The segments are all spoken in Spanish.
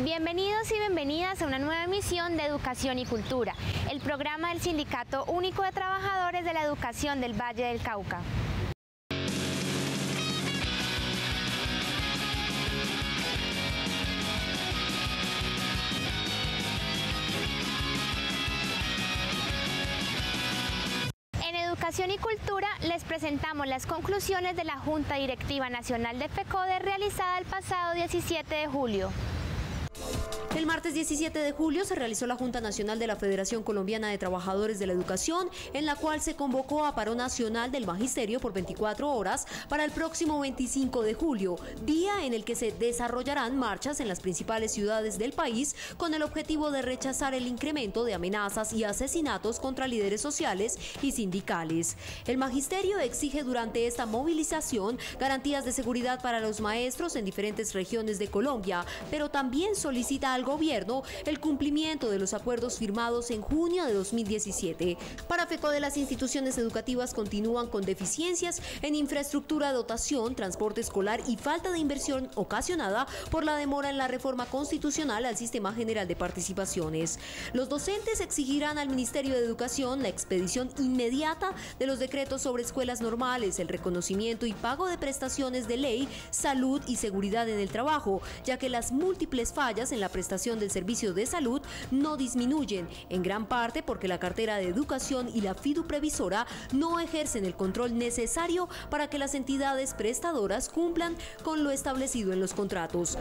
Bienvenidos y bienvenidas a una nueva emisión de Educación y Cultura, el programa del Sindicato Único de Trabajadores de la Educación del Valle del Cauca. En Educación y Cultura les presentamos las conclusiones de la Junta Directiva Nacional de FECODE realizada el pasado 17 de julio. El martes 17 de julio se realizó la Junta Nacional de la Federación Colombiana de Trabajadores de la Educación, en la cual se convocó a paro nacional del magisterio por 24 horas para el próximo 25 de julio, día en el que se desarrollarán marchas en las principales ciudades del país con el objetivo de rechazar el incremento de amenazas y asesinatos contra líderes sociales y sindicales. El magisterio exige durante esta movilización garantías de seguridad para los maestros en diferentes regiones de Colombia, pero también solicita al gobierno el cumplimiento de los acuerdos firmados en junio de 2017. Para FECODE, las instituciones educativas continúan con deficiencias en infraestructura, dotación, transporte escolar y falta de inversión ocasionada por la demora en la reforma constitucional al Sistema General de Participaciones. Los docentes exigirán al Ministerio de Educación la expedición inmediata de los decretos sobre escuelas normales, el reconocimiento y pago de prestaciones de ley, salud y seguridad en el trabajo, ya que las múltiples fallas en la prestación del servicio de salud no disminuyen, en gran parte porque la cartera de educación y la fiduprevisora no ejercen el control necesario para que las entidades prestadoras cumplan con lo establecido en los contratos.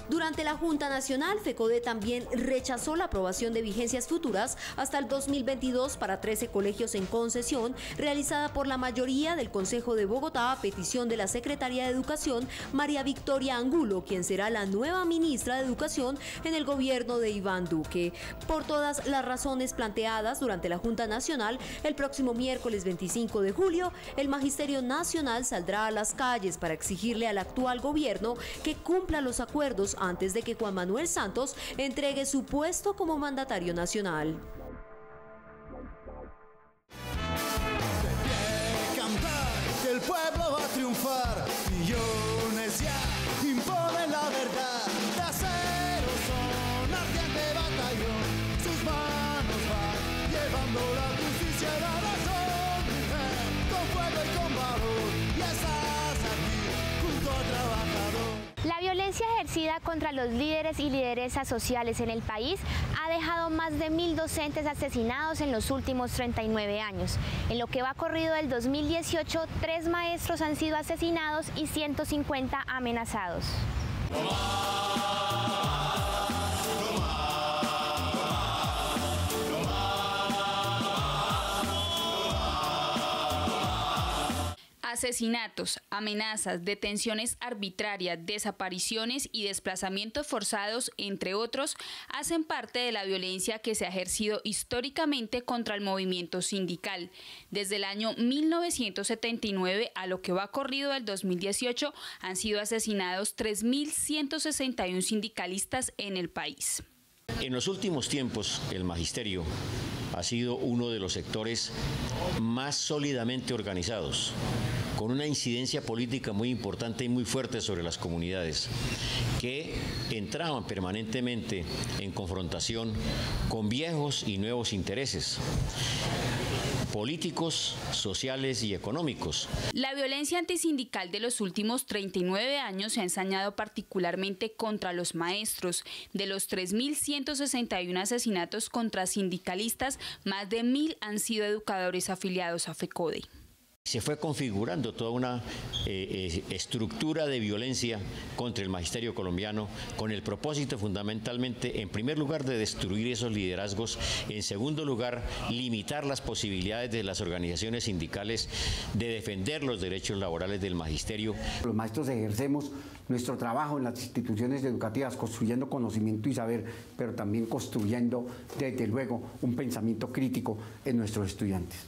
Durante la Junta Nacional, FECODE también rechazó la aprobación de vigencias futuras hasta el 2022 para 13 colegios en concesión, realizada por la mayoría del Consejo de Bogotá a petición de la Secretaria de Educación, María Victoria Angulo, quien será la nueva ministra de Educación en el gobierno de Iván Duque. Por todas las razones planteadas durante la Junta Nacional, el próximo miércoles 25 de julio, el Magisterio Nacional saldrá a las calles para exigirle al actual gobierno que cumpla los acuerdos antes de que Juan Manuel Santos entregue su puesto como mandatario nacional. De cantar que el pueblo va a triunfar, millones ya imponen la verdad. De acero son ardiente batallón, sus manos van llevando la justicia a la razón, con fuego y con valor, y estás aquí junto al trabajador. La violencia ejercida contra los líderes y lideresas sociales en el país ha dejado más de 1000 docentes asesinados en los últimos 39 años. En lo que va corrido del 2018, 3 maestros han sido asesinados y 150 amenazados. Asesinatos, amenazas, detenciones arbitrarias, desapariciones y desplazamientos forzados, entre otros, hacen parte de la violencia que se ha ejercido históricamente contra el movimiento sindical. Desde el año 1979 a lo que va corrido del 2018 han sido asesinados 3.161 sindicalistas en el país. En los últimos tiempos, el magisterio ha sido uno de los sectores más sólidamente organizados, con una incidencia política muy importante y muy fuerte sobre las comunidades, que entraban permanentemente en confrontación con viejos y nuevos intereses políticos, sociales y económicos. La violencia antisindical de los últimos 39 años se ha ensañado particularmente contra los maestros. De los 3.161 asesinatos contra sindicalistas, más de 1.000 han sido educadores afiliados a FECODE. Se fue configurando toda una estructura de violencia contra el magisterio colombiano con el propósito fundamentalmente, en primer lugar, de destruir esos liderazgos, en segundo lugar, limitar las posibilidades de las organizaciones sindicales de defender los derechos laborales del magisterio. Los maestros ejercemos nuestro trabajo en las instituciones educativas construyendo conocimiento y saber, pero también construyendo, desde luego, un pensamiento crítico en nuestros estudiantes.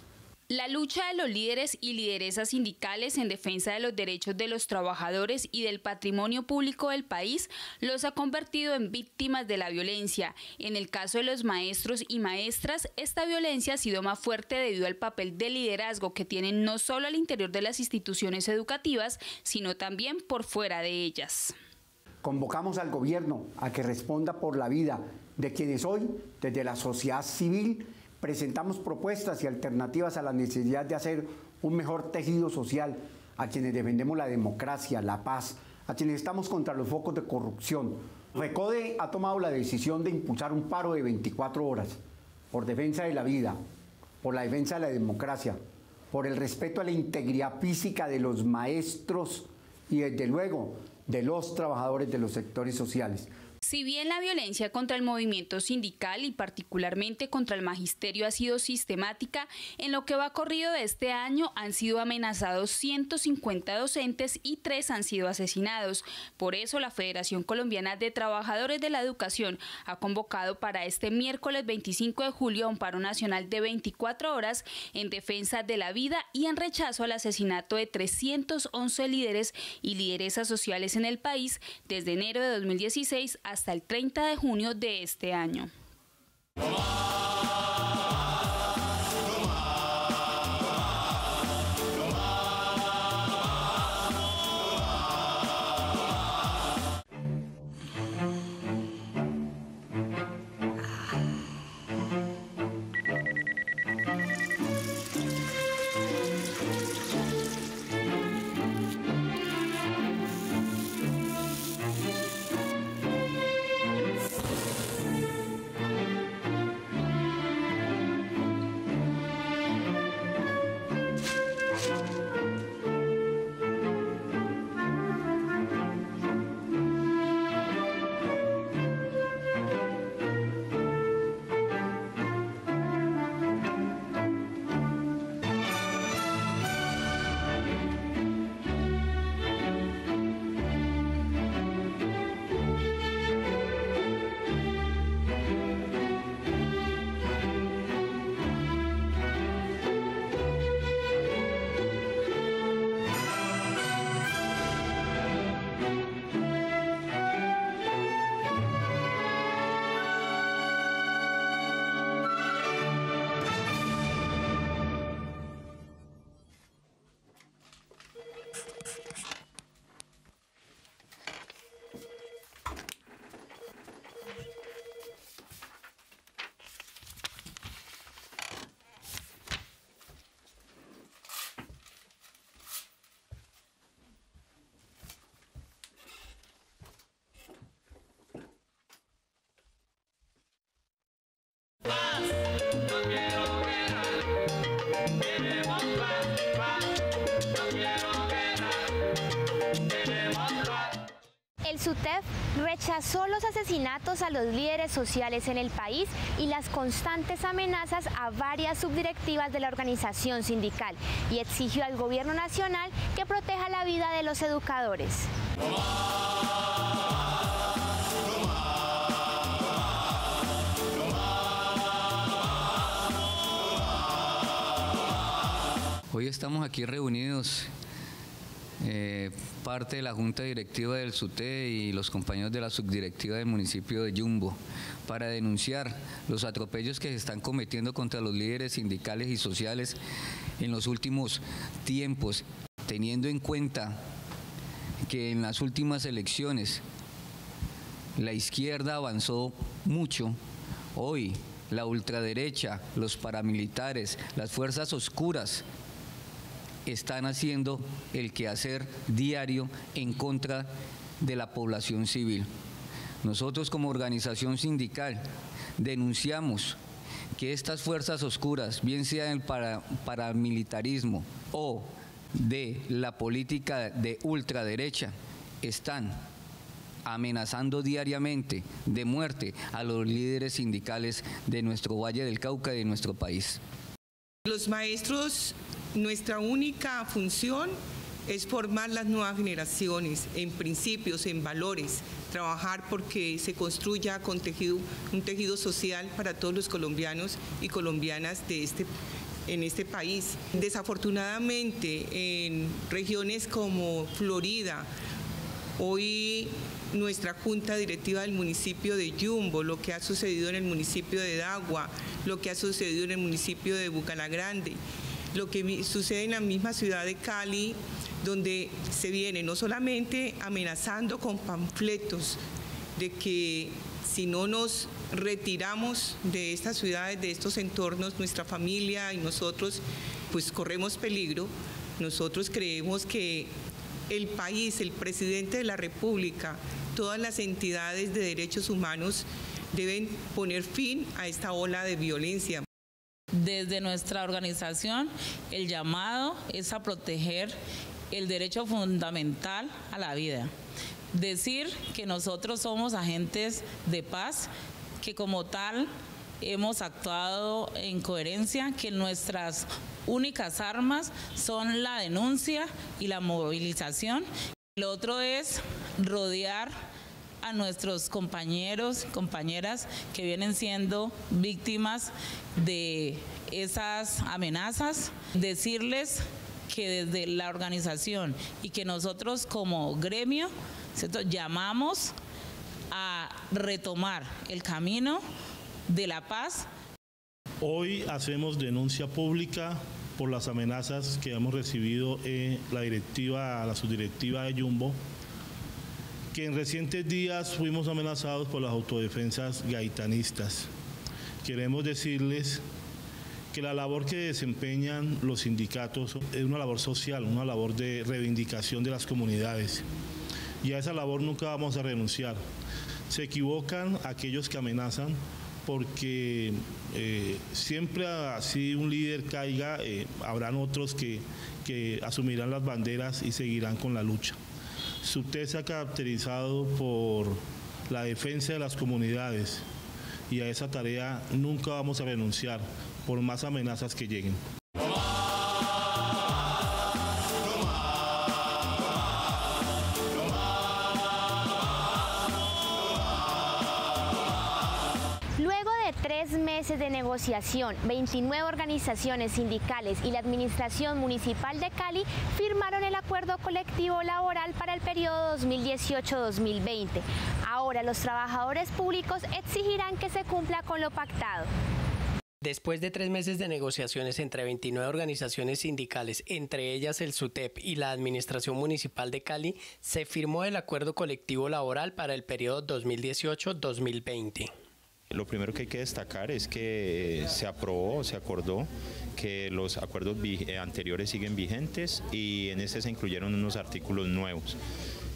La lucha de los líderes y lideresas sindicales en defensa de los derechos de los trabajadores y del patrimonio público del país los ha convertido en víctimas de la violencia. En el caso de los maestros y maestras, esta violencia ha sido más fuerte debido al papel de liderazgo que tienen no solo al interior de las instituciones educativas, sino también por fuera de ellas. Convocamos al gobierno a que responda por la vida de quienes hoy, desde la sociedad civil, presentamos propuestas y alternativas a la necesidad de hacer un mejor tejido social, a quienes defendemos la democracia, la paz, a quienes estamos contra los focos de corrupción. RECODE ha tomado la decisión de impulsar un paro de 24 horas por defensa de la vida, por la defensa de la democracia, por el respeto a la integridad física de los maestros y desde luego de los trabajadores de los sectores sociales. Si bien la violencia contra el movimiento sindical y particularmente contra el magisterio ha sido sistemática, en lo que va corrido de este año han sido amenazados 150 docentes y 3 han sido asesinados. Por eso la Federación Colombiana de Trabajadores de la Educación ha convocado para este miércoles 25 de julio un paro nacional de 24 horas en defensa de la vida y en rechazo al asesinato de 311 líderes y lideresas sociales en el país desde enero de 2016 hasta el 30 de junio de este año. El SUTEF rechazó los asesinatos a los líderes sociales en el país y las constantes amenazas a varias subdirectivas de la organización sindical y exigió al gobierno nacional que proteja la vida de los educadores. Hoy estamos aquí reunidos, parte de la Junta Directiva del SUTE y los compañeros de la subdirectiva del municipio de Yumbo, para denunciar los atropellos que se están cometiendo contra los líderes sindicales y sociales en los últimos tiempos, teniendo en cuenta que en las últimas elecciones la izquierda avanzó mucho. Hoy la ultraderecha, los paramilitares, las fuerzas oscuras están haciendo el quehacer diario en contra de la población civil. Nosotros como organización sindical denunciamos que estas fuerzas oscuras, bien sea del paramilitarismo o de la política de ultraderecha, están amenazando diariamente de muerte a los líderes sindicales de nuestro Valle del Cauca y de nuestro país. Los maestros, nuestra única función es formar las nuevas generaciones en principios, en valores, trabajar porque se construya un tejido social para todos los colombianos y colombianas de este en este país. Desafortunadamente, en regiones como Florida, hoy nuestra junta directiva del municipio de Yumbo, lo que ha sucedido en el municipio de Dagua, lo que ha sucedido en el municipio de Bucalagrande, lo que sucede en la misma ciudad de Cali, donde se viene no solamente amenazando con panfletos de que si no nos retiramos de estas ciudades, de estos entornos, nuestra familia y nosotros pues corremos peligro. Nosotros creemos que el país, el presidente de la República, todas las entidades de derechos humanos deben poner fin a esta ola de violencia. Desde nuestra organización, el llamado es a proteger el derecho fundamental a la vida. Decir que nosotros somos agentes de paz, que como tal hemos actuado en coherencia, que nuestras únicas armas son la denuncia y la movilización. Lo otro es rodear a nuestros compañeros, compañeras que vienen siendo víctimas de esas amenazas, decirles que desde la organización y que nosotros como gremio, ¿cierto?, llamamos a retomar el camino de la paz. Hoy hacemos denuncia pública por las amenazas que hemos recibido en la subdirectiva de Yumbo, que en recientes días fuimos amenazados por las autodefensas gaitanistas. Queremos decirles que la labor que desempeñan los sindicatos es una labor social, una labor de reivindicación de las comunidades. Y a esa labor nunca vamos a renunciar. Se equivocan aquellos que amenazan, porque siempre así un líder caiga, habrán otros que asumirán las banderas y seguirán con la lucha. SUTEP se ha caracterizado por la defensa de las comunidades y a esa tarea nunca vamos a renunciar, por más amenazas que lleguen. Luego de 3 meses de negociación, 29 organizaciones sindicales y la Administración Municipal de Cali firmaron el acuerdo colectivo laboral para el periodo 2018-2020. Ahora los trabajadores públicos exigirán que se cumpla con lo pactado. Después de 3 meses de negociaciones entre 29 organizaciones sindicales, entre ellas el SUTEP y la Administración Municipal de Cali, se firmó el acuerdo colectivo laboral para el periodo 2018-2020. Lo primero que hay que destacar es que se acordó que los acuerdos anteriores siguen vigentes y en este se incluyeron unos artículos nuevos.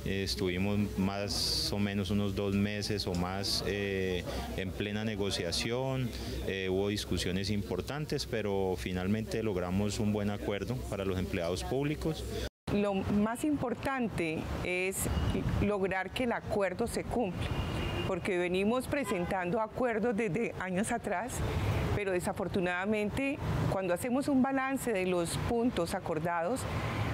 Estuvimos más o menos unos 2 meses o más en plena negociación, hubo discusiones importantes, pero finalmente logramos un buen acuerdo para los empleados públicos. Lo más importante es lograr que el acuerdo se cumpla, porque venimos presentando acuerdos desde años atrás, pero desafortunadamente cuando hacemos un balance de los puntos acordados,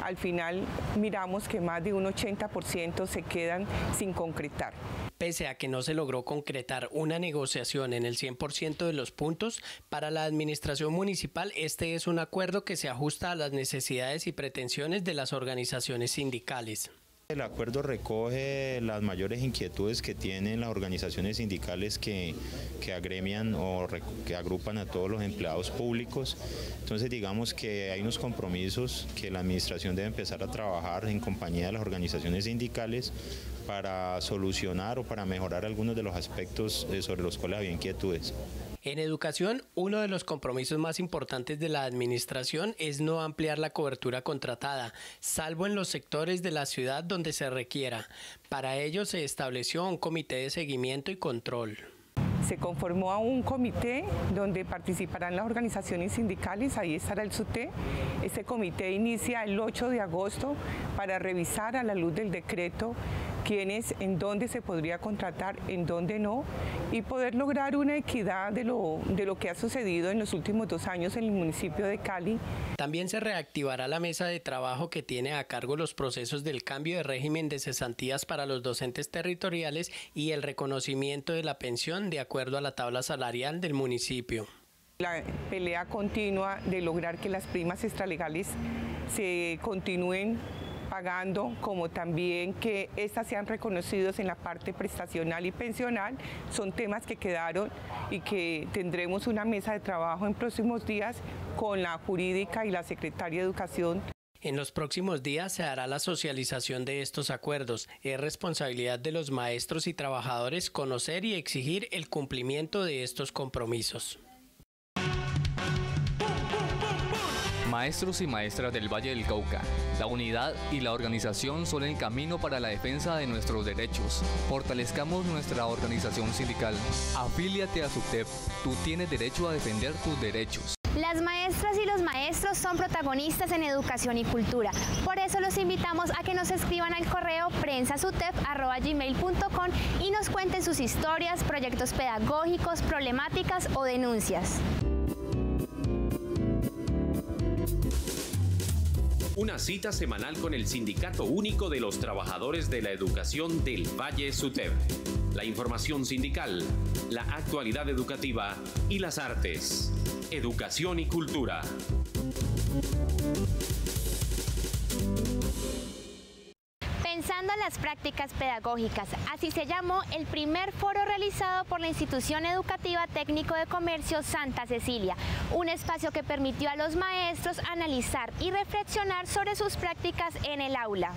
al final miramos que más de un 80% se quedan sin concretar. Pese a que no se logró concretar una negociación en el 100% de los puntos, para la administración municipal este es un acuerdo que se ajusta a las necesidades y pretensiones de las organizaciones sindicales. El acuerdo recoge las mayores inquietudes que tienen las organizaciones sindicales que agremian o que agrupan a todos los empleados públicos. Entonces digamos que hay unos compromisos que la administración debe empezar a trabajar en compañía de las organizaciones sindicales para solucionar o para mejorar algunos de los aspectos sobre los cuales había inquietudes. En educación, uno de los compromisos más importantes de la administración es no ampliar la cobertura contratada, salvo en los sectores de la ciudad donde se requiera. Para ello se estableció un comité de seguimiento y control. Se conformó a un comité donde participarán las organizaciones sindicales, ahí estará el SUTEP. Este comité inicia el 8 de agosto para revisar a la luz del decreto quiénes, en dónde se podría contratar, en dónde no, y poder lograr una equidad de lo que ha sucedido en los últimos 2 años en el municipio de Cali. También se reactivará la mesa de trabajo que tiene a cargo los procesos del cambio de régimen de cesantías para los docentes territoriales y el reconocimiento de la pensión de acuerdo a la tabla salarial del municipio. La pelea continua de lograr que las primas extralegales se continúen pagando, como también que estas sean reconocidas en la parte prestacional y pensional, son temas que quedaron y que tendremos una mesa de trabajo en próximos días con la jurídica y la secretaria de Educación. En los próximos días se hará la socialización de estos acuerdos. Es responsabilidad de los maestros y trabajadores conocer y exigir el cumplimiento de estos compromisos. Maestros y maestras del Valle del Cauca, la unidad y la organización son el camino para la defensa de nuestros derechos. Fortalezcamos nuestra organización sindical. Afíliate a SUTEP. Tú tienes derecho a defender tus derechos. Las maestras y los maestros son protagonistas en educación y cultura. Por eso los invitamos a que nos escriban al correo prensasutep@gmail.com y nos cuenten sus historias, proyectos pedagógicos, problemáticas o denuncias. Una cita semanal con el Sindicato Único de los Trabajadores de la Educación del Valle SUTEP. La información sindical, la actualidad educativa y las artes. Educación y cultura. Pensando en las prácticas pedagógicas, así se llamó el primer foro realizado por la Institución Educativa Técnico de Comercio Santa Cecilia, un espacio que permitió a los maestros analizar y reflexionar sobre sus prácticas en el aula.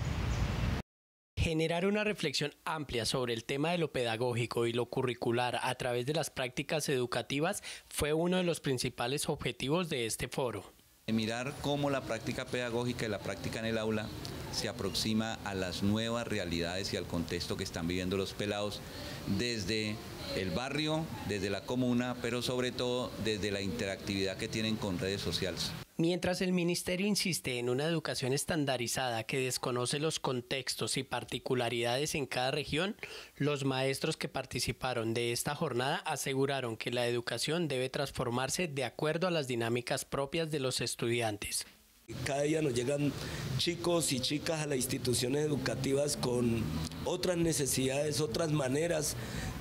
Generar una reflexión amplia sobre el tema de lo pedagógico y lo curricular a través de las prácticas educativas fue uno de los principales objetivos de este foro. Mirar cómo la práctica pedagógica y la práctica en el aula se aproxima a las nuevas realidades y al contexto que están viviendo los pelados desde el barrio, desde la comuna, pero sobre todo desde la interactividad que tienen con redes sociales. Mientras el Ministerio insiste en una educación estandarizada que desconoce los contextos y particularidades en cada región, los maestros que participaron de esta jornada aseguraron que la educación debe transformarse de acuerdo a las dinámicas propias de los estudiantes. Cada día nos llegan chicos y chicas a las instituciones educativas con otras necesidades, otras maneras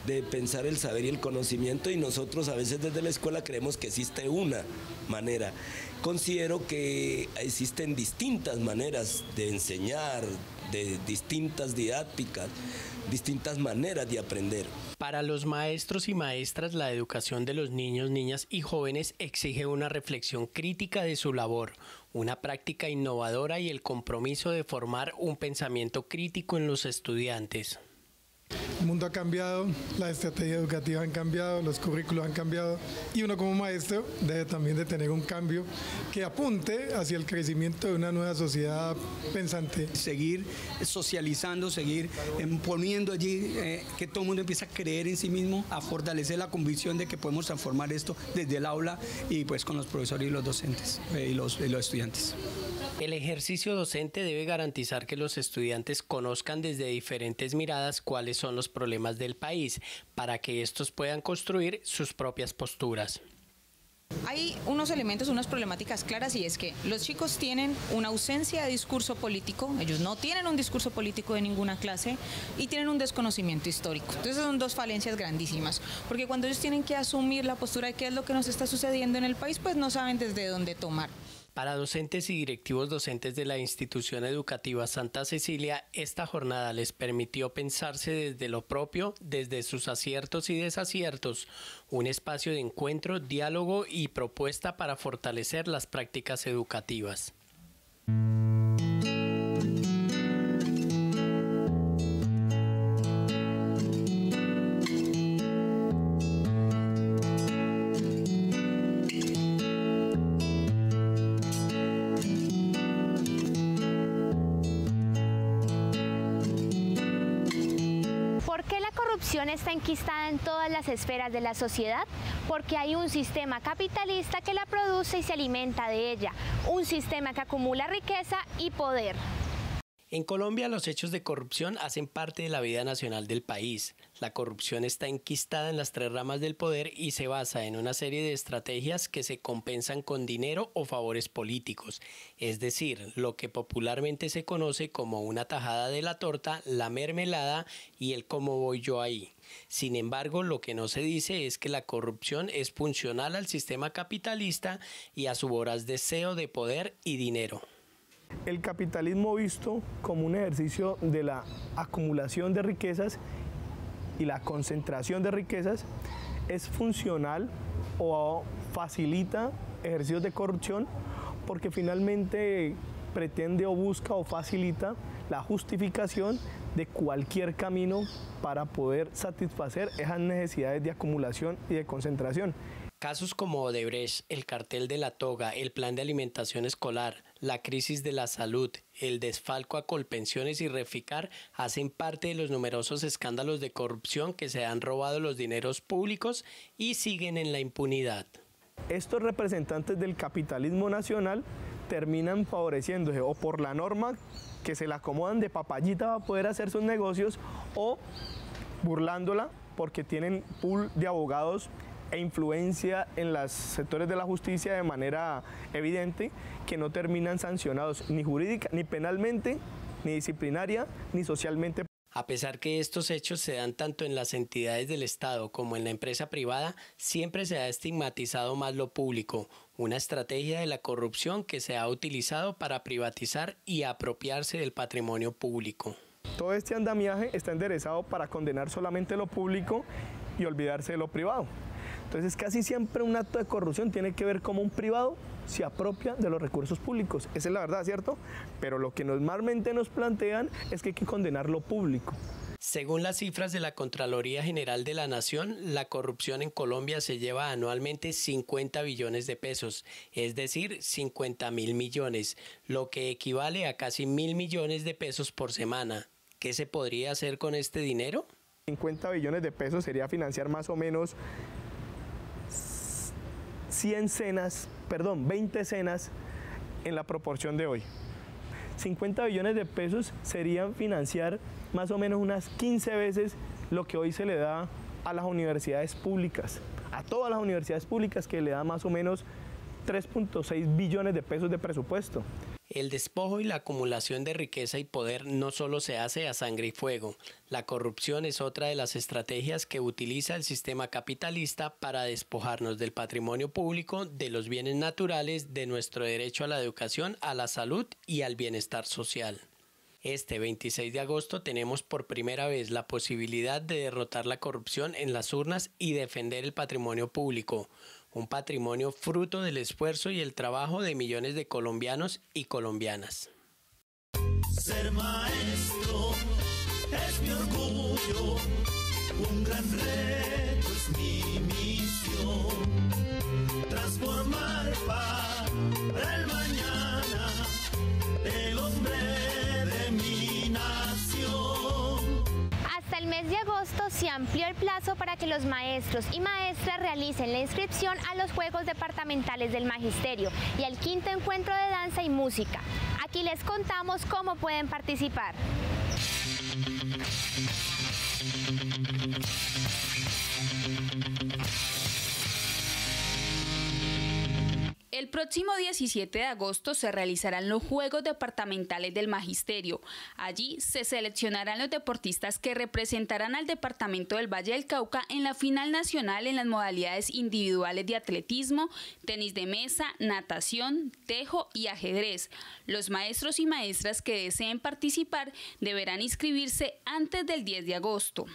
de pensar el saber y el conocimiento, y nosotros a veces desde la escuela creemos que existe una manera. Considero que existen distintas maneras de enseñar, de distintas didácticas, distintas maneras de aprender. Para los maestros y maestras, la educación de los niños, niñas y jóvenes exige una reflexión crítica de su labor, una práctica innovadora y el compromiso de formar un pensamiento crítico en los estudiantes. El mundo ha cambiado, las estrategias educativas han cambiado, los currículos han cambiado y uno como maestro debe también de tener un cambio que apunte hacia el crecimiento de una nueva sociedad pensante. Seguir socializando, seguir poniendo allí que todo el mundo empiece a creer en sí mismo, a fortalecer la convicción de que podemos transformar esto desde el aula y pues con los profesores y los docentes y los estudiantes. El ejercicio docente debe garantizar que los estudiantes conozcan desde diferentes miradas cuáles son los problemas del país, para que estos puedan construir sus propias posturas. Hay unos elementos, unas problemáticas claras, y es que los chicos tienen una ausencia de discurso político, ellos no tienen un discurso político de ninguna clase y tienen un desconocimiento histórico. Entonces son dos falencias grandísimas, porque cuando ellos tienen que asumir la postura de qué es lo que nos está sucediendo en el país, pues no saben desde dónde tomar. Para docentes y directivos docentes de la institución educativa Santa Cecilia, esta jornada les permitió pensarse desde lo propio, desde sus aciertos y desaciertos, un espacio de encuentro, diálogo y propuesta para fortalecer las prácticas educativas. La corrupción está enquistada en todas las esferas de la sociedad porque hay un sistema capitalista que la produce y se alimenta de ella, un sistema que acumula riqueza y poder. En Colombia, los hechos de corrupción hacen parte de la vida nacional del país. La corrupción está enquistada en las 3 ramas del poder y se basa en una serie de estrategias que se compensan con dinero o favores políticos, es decir, lo que popularmente se conoce como una tajada de la torta, la mermelada y el cómo voy yo ahí. Sin embargo, lo que no se dice es que la corrupción es funcional al sistema capitalista y a su voraz deseo de poder y dinero. El capitalismo visto como un ejercicio de la acumulación de riquezas y la concentración de riquezas es funcional o facilita ejercicios de corrupción porque finalmente pretende o busca o facilita la justificación de cualquier camino para poder satisfacer esas necesidades de acumulación y de concentración. Casos como Odebrecht, el cartel de la toga, el plan de alimentación escolar, la crisis de la salud, el desfalco a Colpensiones y Reficar hacen parte de los numerosos escándalos de corrupción que se han robado los dineros públicos y siguen en la impunidad. Estos representantes del capitalismo nacional terminan favoreciéndose o por la norma que se la acomodan de papayita para poder hacer sus negocios o burlándola porque tienen pool de abogados e influencia en los sectores de la justicia de manera evidente que no terminan sancionados ni jurídica, ni penalmente, ni disciplinaria, ni socialmente. A pesar que estos hechos se dan tanto en las entidades del Estado como en la empresa privada, siempre se ha estigmatizado más lo público, una estrategia de la corrupción que se ha utilizado para privatizar y apropiarse del patrimonio público. Todo este andamiaje está enderezado para condenar solamente lo público y olvidarse de lo privado. Entonces casi siempre un acto de corrupción tiene que ver cómo un privado se apropia de los recursos públicos. Esa es la verdad, ¿cierto? Pero lo que normalmente nos plantean es que hay que condenar lo público. Según las cifras de la Contraloría General de la Nación, la corrupción en Colombia se lleva anualmente 50 billones de pesos, es decir, 50.000 millones, lo que equivale a casi 1.000 millones de pesos por semana. ¿Qué se podría hacer con este dinero? 50 billones de pesos sería financiar más o menos 20 cenas en la proporción de hoy. 50 billones de pesos serían financiar más o menos unas 15 veces lo que hoy se le da a las universidades públicas, a todas las universidades públicas que le da más o menos 3.6 billones de pesos de presupuesto. El despojo y la acumulación de riqueza y poder no solo se hace a sangre y fuego. La corrupción es otra de las estrategias que utiliza el sistema capitalista para despojarnos del patrimonio público, de los bienes naturales, de nuestro derecho a la educación, a la salud y al bienestar social. Este 26 de agosto tenemos por primera vez la posibilidad de derrotar la corrupción en las urnas y defender el patrimonio público. Un patrimonio fruto del esfuerzo y el trabajo de millones de colombianos y colombianas. Ser maestro es mi orgullo, un gran reto es mi misión, transformar para el mañana el hombre de mi nación. Hasta el mes de agosto se amplió el plazo para que los maestros y maestras realicen la inscripción a los Juegos Departamentales del Magisterio y al 5º Encuentro de Danza y Música. Aquí les contamos cómo pueden participar. El próximo 17 de agosto se realizarán los Juegos Departamentales del Magisterio. Allí se seleccionarán los deportistas que representarán al departamento del Valle del Cauca en la final nacional en las modalidades individuales de atletismo, tenis de mesa, natación, tejo y ajedrez. Los maestros y maestras que deseen participar deberán inscribirse antes del 10 de agosto.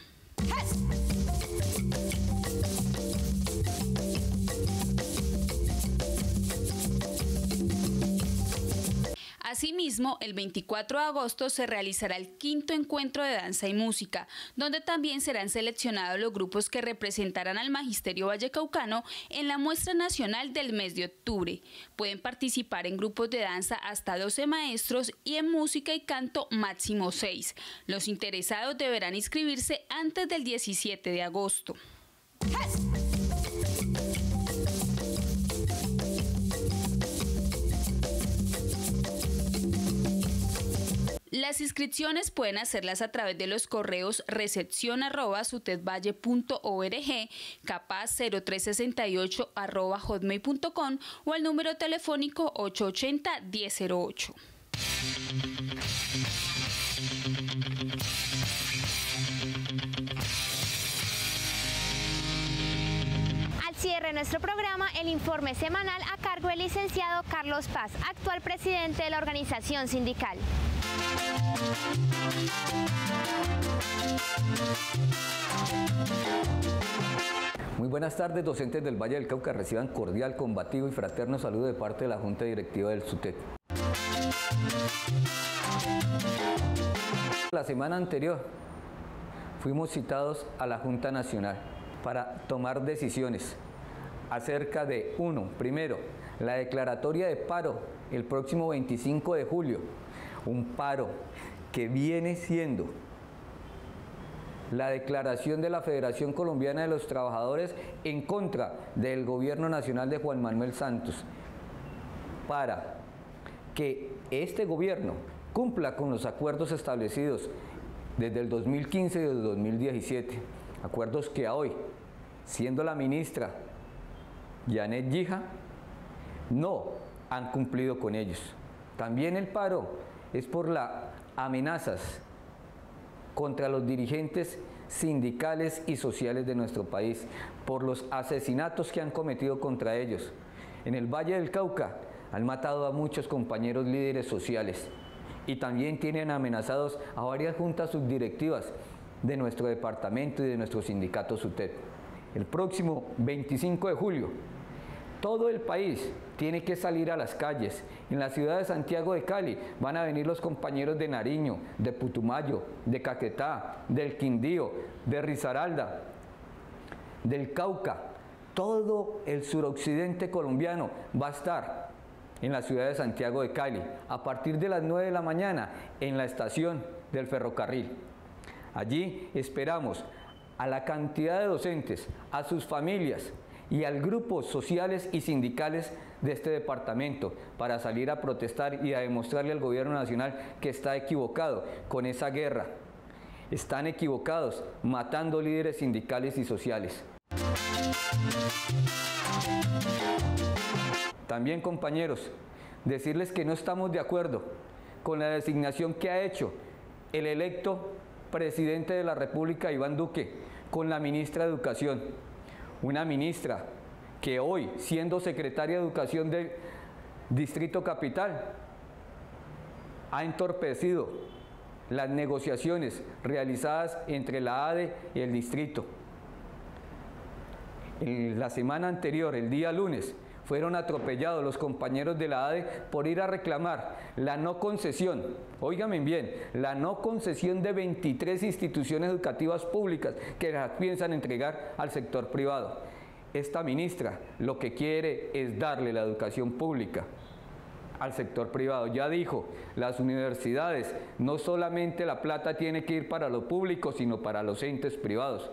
Asimismo, el 24 de agosto se realizará el 5º Encuentro de Danza y Música, donde también serán seleccionados los grupos que representarán al Magisterio Vallecaucano en la muestra nacional del mes de octubre. Pueden participar en grupos de danza hasta 12 maestros y en música y canto máximo 6. Los interesados deberán inscribirse antes del 17 de agosto. Las inscripciones pueden hacerlas a través de los correos recepcion@sutedvalle.org, capaz 0368@hotmail.com o al número telefónico 880-1008. Cierre nuestro programa el informe semanal a cargo del licenciado Carlos Paz, actual presidente de la organización sindical. Muy buenas tardes, docentes del Valle del Cauca. Reciban cordial, combativo y fraterno saludo de parte de la Junta Directiva del SUTET. La semana anterior fuimos citados a la Junta Nacional para tomar decisiones acerca de, primero, la declaratoria de paro el próximo 25 de julio, un paro que viene siendo la declaración de la Federación Colombiana de los Trabajadores en contra del gobierno nacional de Juan Manuel Santos, para que este gobierno cumpla con los acuerdos establecidos desde el 2015 y el 2017, acuerdos que hoy, siendo la ministra Janet Gija, no han cumplido con ellos. También el paro es por las amenazas contra los dirigentes sindicales y sociales de nuestro país, por los asesinatos que han cometido contra ellos. En el Valle del Cauca han matado a muchos compañeros líderes sociales y también tienen amenazados a varias juntas subdirectivas de nuestro departamento y de nuestro sindicato SUTET. El próximo 25 de julio, todo el país tiene que salir a las calles. En la ciudad de Santiago de Cali van a venir los compañeros de Nariño, de Putumayo, de Caquetá, del Quindío, de Risaralda, del Cauca. Todo el suroccidente colombiano va a estar en la ciudad de Santiago de Cali a partir de las 9 de la mañana en la estación del ferrocarril. Allí esperamos a la cantidad de docentes, a sus familias y al grupos sociales y sindicales de este departamento para salir a protestar y a demostrarle al gobierno nacional que está equivocado con esa guerra. Están equivocados matando líderes sindicales y sociales. También, compañeros, decirles que no estamos de acuerdo con la designación que ha hecho el electo presidente de la República, Iván Duque, con la ministra de Educación. Una ministra que hoy, siendo secretaria de Educación del Distrito Capital, ha entorpecido las negociaciones realizadas entre la ADE y el distrito. En la semana anterior, el día lunes, fueron atropellados los compañeros de la ADE por ir a reclamar la no concesión, óigame bien, la no concesión de 23 instituciones educativas públicas que las piensan entregar al sector privado. Esta ministra lo que quiere es darle la educación pública al sector privado. Ya dijo, las universidades, no solamente la plata tiene que ir para lo público, sino para los entes privados.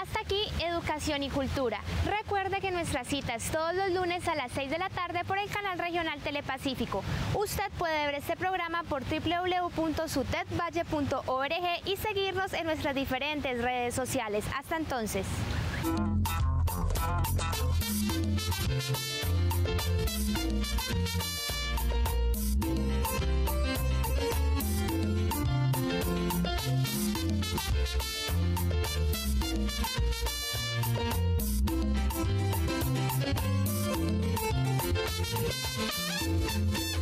Hasta aquí Educación y Cultura. Recuerde que nuestra cita es todos los lunes a las 6 de la tarde por el canal regional Telepacífico. Usted puede ver este programa por www.sutedvalle.org y seguirnos en nuestras diferentes redes sociales. Hasta entonces.